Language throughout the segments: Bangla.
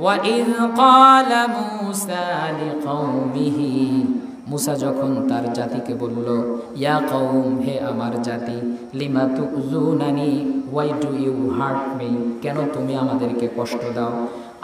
وإذ قال موسى لقومه মুসা যখন তার জাতিকে বলল, ইয়া কওম, হে আমার জাতি, লিমা তুযুনানি, why do you hurt me, কেন তুমি আমাদেরকে কষ্ট দাও।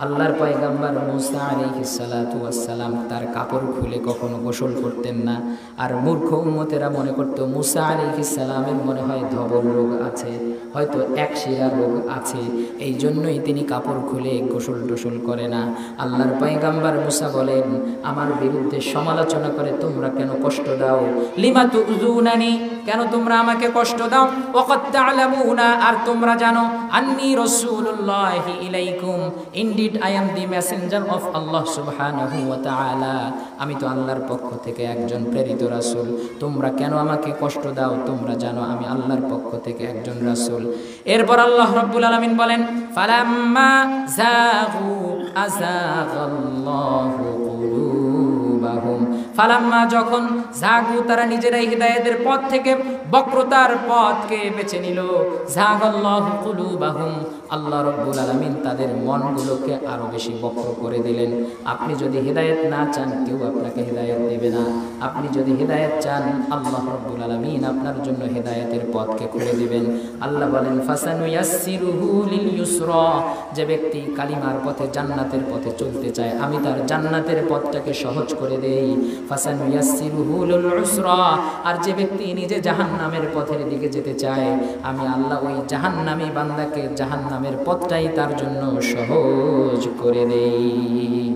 আল্লাহর পয়গম্বর মুসা আলাইহিস সালাতু ওয়াস সালাম তার কাপড় খুলে কখনো গোসল করতেন না। আর মূর্খ উম্মতেরা মনে করত মুসা আলাইহিস সালামের মনে হয় ধবল রোগ আছে, হয়তো একশিরা রোগ আছে, এই জন্যই তিনি কাপড় খুলে গোসল টোসল করে না। আল্লাহর পয়গম্বর মুসা বলেন, আমার বিরুদ্ধে সমালোচনা করে তোমরা কেন কষ্ট দাও। লিমা তুযুনানি, কেন তোমরা আমাকে কষ্ট দাও। ওয়াকাদ তা'লামুনা, আর তোমরা জানো, আন্নী রাসূলুল্লাহি ইলাইকুম, indeed I am the messenger of আল্লাহ সুবহানাহু ওয়া তাআলা, আমি তো আল্লাহর পক্ষ থেকে একজন প্রেরিত রাসূল। তোমরা কেন আমাকে কষ্ট দাও, তোমরা জানো আমি আল্লাহর পক্ষ থেকে একজন রাসূল। এরপর আল্লাহ রাব্বুল আলামিন বলেন, ফালাম্মা যাগু আযাগাল্লাহু কুলুবাহুম, ফালাম্মা যখন জাগু, তারা নিজেরাই হিদায়াতের পথ থেকে বক্রতার পথকে বেছে নিল, জাগাল্লাহু কুলুবাহুম, আল্লাহ রাব্বুল আলামিন তাদের মনগুলোকে আরো বেশি বক্র করে দিলেন। আপনি যদি হিদায়াত না চান, কেউ আপনাকে হিদায়াত দেবে না। আপনি যদি হিদায়াত চান, আল্লাহ রাব্বুল আলামিন আপনার জন্য হিদায়াতের পথকে খুলে দিবেন। আল্লাহ বলেন, ফাসানুয়াসসিরুহু লিল ইউসরা, যে ব্যক্তি কালিমার পথে, জান্নাতের পথে চলতে চায়, আমি তার জান্নাতের পথটাকে সহজ করে দেই। ফাসানুয়াসসিরুহু লিল উসরা, আর যে ব্যক্তি নিজে জাহান্নামের পথের দিকে যেতে চায়, আমি আল্লাহ ওই জাহান্নামী বান্দাকে জাহান্নামের পথটাই তার জন্য সহজ করে দেই।